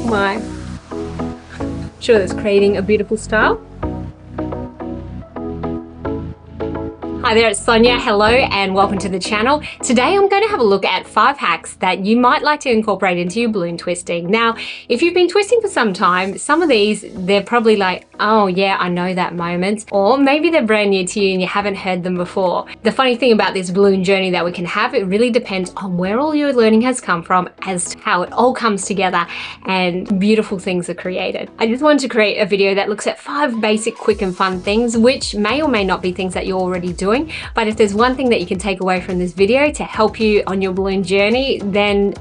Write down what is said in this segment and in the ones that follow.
my. Sure, that's creating a beautiful style. Hi there, it's Sonia. Hello and welcome to the channel. Today I'm going to have a look at 5 hacks that you might like to incorporate into your balloon twisting. Now, if you've been twisting for some time, some of these, they're probably like, oh yeah, I know that moment. Or maybe they're brand new to you and you haven't heard them before. The funny thing about this balloon journey that we can have, it really depends on where all your learning has come from as to how it all comes together and beautiful things are created. I just wanted to create a video that looks at 5 basic, quick and fun things, which may or may not be things that you're already doing. But if there's one thing that you can take away from this video to help you on your balloon journey, then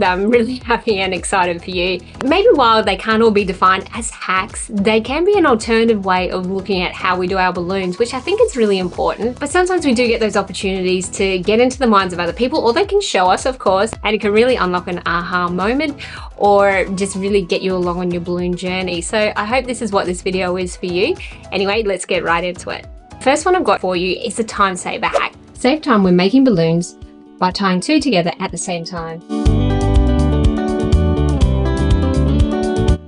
I'm really happy and excited for you. Maybe while they can't all be defined as hacks, they can be an alternative way of looking at how we do our balloons, which I think is really important. But sometimes we do get those opportunities to get into the minds of other people, or they can show us, of course, and it can really unlock an aha moment or just really get you along on your balloon journey. So I hope this is what this video is for you. Anyway, let's get right into it. First one I've got for you is a time saver hack. Save time when making balloons by tying 2 together at the same time.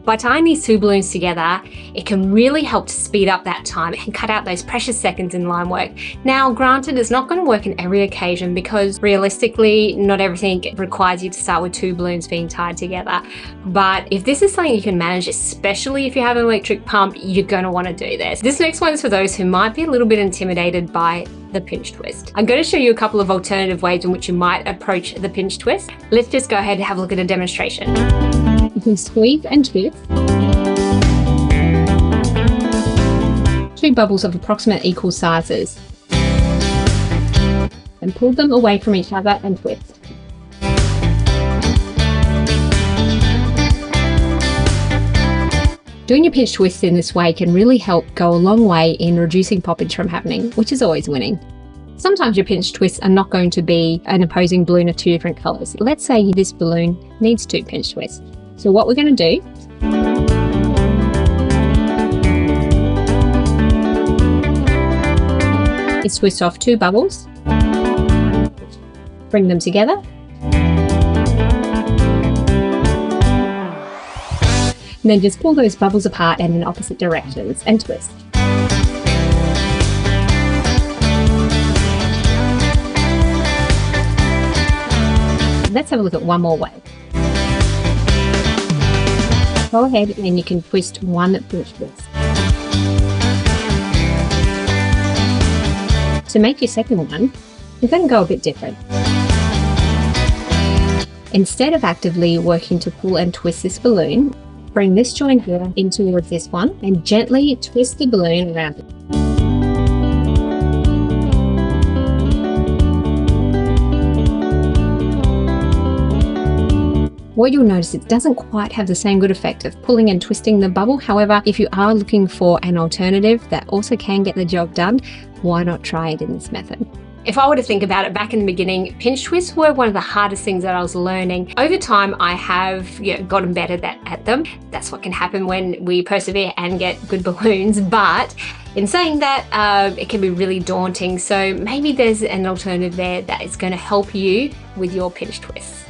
By tying these 2 balloons together, it can really help to speed up that time and cut out those precious seconds in line work. Now, granted, it's not going to work in every occasion because realistically, not everything requires you to start with 2 balloons being tied together. But if this is something you can manage, especially if you have an electric pump, you're going to want to do this. This next one is for those who might be a little bit intimidated by the pinch twist. I'm going to show you a couple of alternative ways in which you might approach the pinch twist. Let's just go ahead and have a look at a demonstration. You can squeeze and twist 2 bubbles of approximate equal sizes and pull them away from each other and twist. Doing your pinch twist in this way can really help go a long way in reducing poppage from happening, which is always winning. Sometimes your pinch twists are not going to be an opposing balloon of 2 different colors. Let's say this balloon needs 2 pinch twists. So what we're going to do is twist off 2 bubbles, bring them together, and then just pull those bubbles apart and in opposite directions and twist. Let's have a look at one more way. Go ahead and you can twist 1 pinch twist. To make your second one, you're going to go a bit different. Instead of actively working to pull and twist this balloon, bring this joint here in towards this one and gently twist the balloon around it. What you'll notice, it doesn't quite have the same good effect of pulling and twisting the bubble. However, if you are looking for an alternative that also can get the job done, why not try it in this method? If I were to think about it, back in the beginning, pinch twists were one of the hardest things that I was learning. Over time, I have gotten better at them. That's what can happen when we persevere and get good balloons. But in saying that, it can be really daunting. So maybe there's an alternative there that is going to help you with your pinch twists.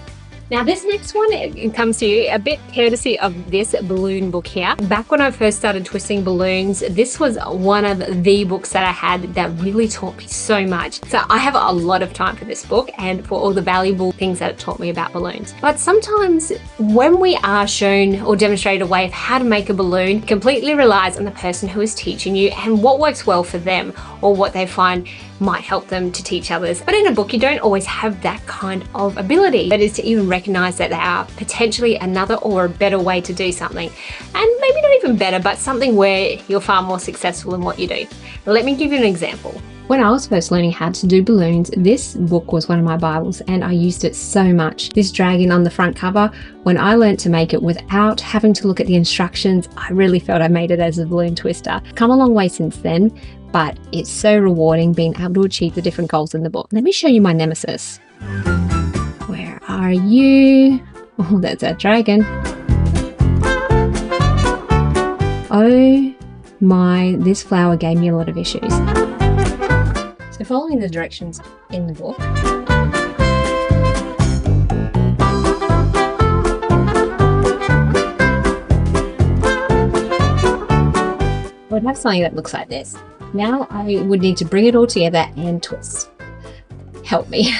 Now this next one, it comes to you a bit courtesy of this balloon book here. Back when I first started twisting balloons, this was one of the books that I had that really taught me so much. So I have a lot of time for this book and for all the valuable things that it taught me about balloons. But sometimes when we are shown or demonstrated a way of how to make a balloon, it completely relies on the person who is teaching you and what works well for them or what they find might help them to teach others. But in a book, you don't always have that kind of ability. That is to even recognize that there are potentially another or a better way to do something. And maybe not even better, but something where you're far more successful in what you do. Let me give you an example. When I was first learning how to do balloons, this book was one of my Bibles and I used it so much. This dragon on the front cover, when I learned to make it without having to look at the instructions, I really felt I made it as a balloon twister. Come a long way since then, but it's so rewarding being able to achieve the different goals in the book. Let me show you my nemesis. Where are you? Oh, that's that dragon. Oh my, this flower gave me a lot of issues. So following the directions in the book, have something that looks like this. Now I would need to bring it all together and twist. Help me.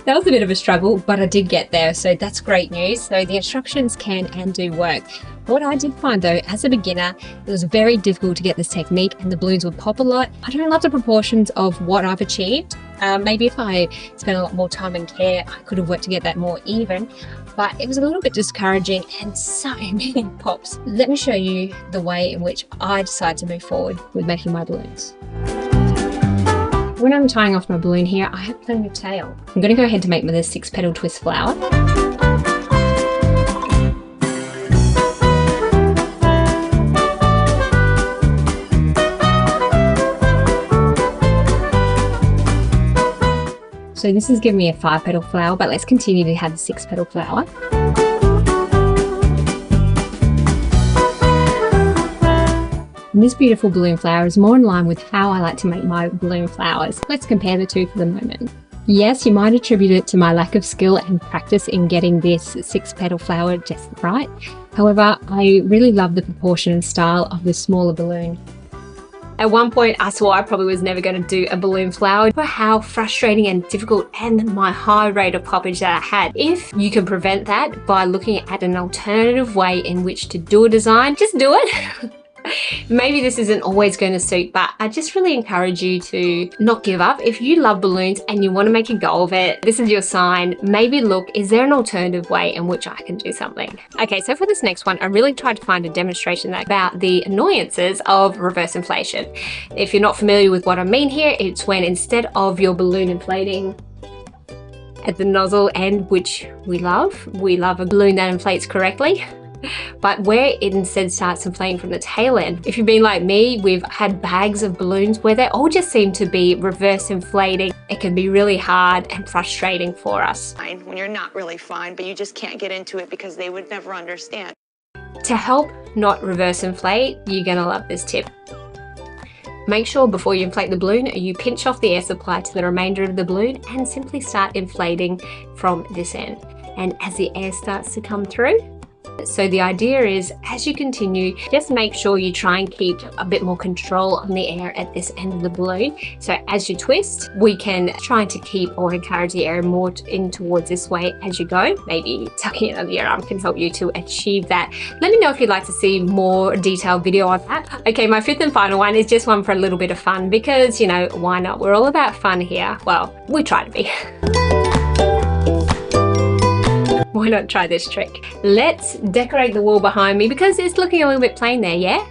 That was a bit of a struggle, but I did get there, so that's great news. So the instructions can and do work. What I did find though, as a beginner, it was very difficult to get this technique and the balloons would pop a lot. I don't love the proportions of what I've achieved. Maybe if I spent a lot more time and care, I could have worked to get that more even, but it was a little bit discouraging and so many pops. Let me show you the way in which I decided to move forward with making my balloons. When I'm tying off my balloon here, I have plenty of tail. I'm going to go ahead to make the 6-petal twist flower. So this is giving me a 5-petal flower, but let's continue to have the 6-petal flower. And this beautiful balloon flower is more in line with how I like to make my balloon flowers. Let's compare the two for the moment. Yes, you might attribute it to my lack of skill and practice in getting this 6-petal flower just right. However, I really love the proportion and style of this smaller balloon. At one point, I swore I probably was never going to do a balloon flower for how frustrating and difficult and my high rate of poppage that I had. If you can prevent that by looking at an alternative way in which to do a design, just do it. Maybe this isn't always going to suit, but I just really encourage you to not give up. If you love balloons and you want to make a go of it, this is your sign. Maybe look, is there an alternative way in which I can do something? Okay, so for this next one, I really tried to find a demonstration about the annoyances of reverse inflation. If you're not familiar with what I mean here, it's when instead of your balloon inflating at the nozzle end, which we love a balloon that inflates correctly. But where it instead starts inflating from the tail end. If you've been like me, we've had bags of balloons where they all just seem to be reverse inflating. It can be really hard and frustrating for us. When you're not really fine, but you just can't get into it because they would never understand. To help not reverse inflate, you're gonna love this tip. Make sure before you inflate the balloon, you pinch off the air supply to the remainder of the balloon and simply start inflating from this end. And as the air starts to come through, so the idea is, as you continue, just make sure you try and keep a bit more control on the air at this end of the balloon. So as you twist, we can try to keep or encourage the air more in towards this way as you go. Maybe tucking it under your arm can help you to achieve that. Let me know if you'd like to see more detailed video on that. Okay, my 5th and final one is just one for a little bit of fun because, you know, why not? We're all about fun here. Well, we try to be. Why not try this trick? Let's decorate the wall behind me because it's looking a little bit plain there, yeah?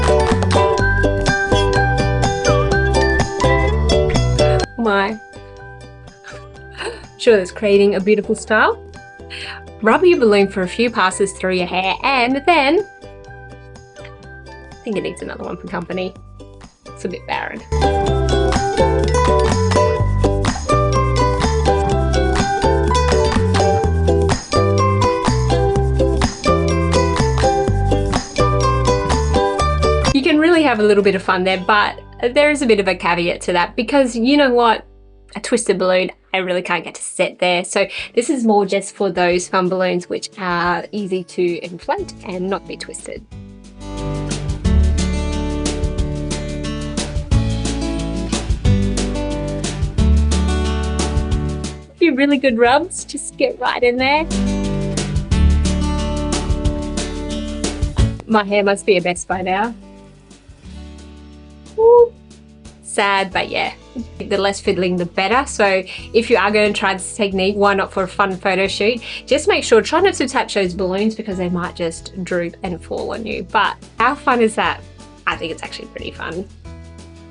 My. Sure, that's creating a beautiful style. Rub your balloon for a few passes through your hair and then, I think it needs another one for company. It's a bit barren. Have a little bit of fun there, but there is a bit of a caveat to that because you know what, a twisted balloon I really can't get to set there, so this is more just for those fun balloons which are easy to inflate and not be twisted. A few really good rubs, just get right in there. My hair must be a mess by now. Ooh, sad, but yeah, the less fiddling the better. So if you are going to try this technique, why not for a fun photo shoot? Just make sure, try not to touch those balloons because they might just droop and fall on you. But how fun is that? I think it's actually pretty fun.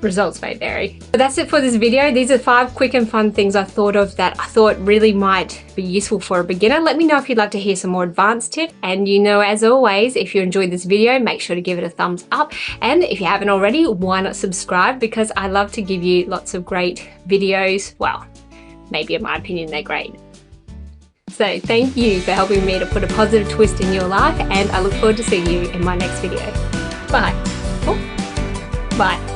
Results may vary. But that's it for this video. These are 5 quick and fun things I thought of that I thought really might be useful for a beginner. Let me know if you'd like to hear some more advanced tips. And you know, as always, if you enjoyed this video, make sure to give it a thumbs up. And if you haven't already, why not subscribe? Because I love to give you lots of great videos. Well, maybe in my opinion, they're great. So thank you for helping me to put a positive twist in your life, and I look forward to seeing you in my next video. Bye. Oh. Bye.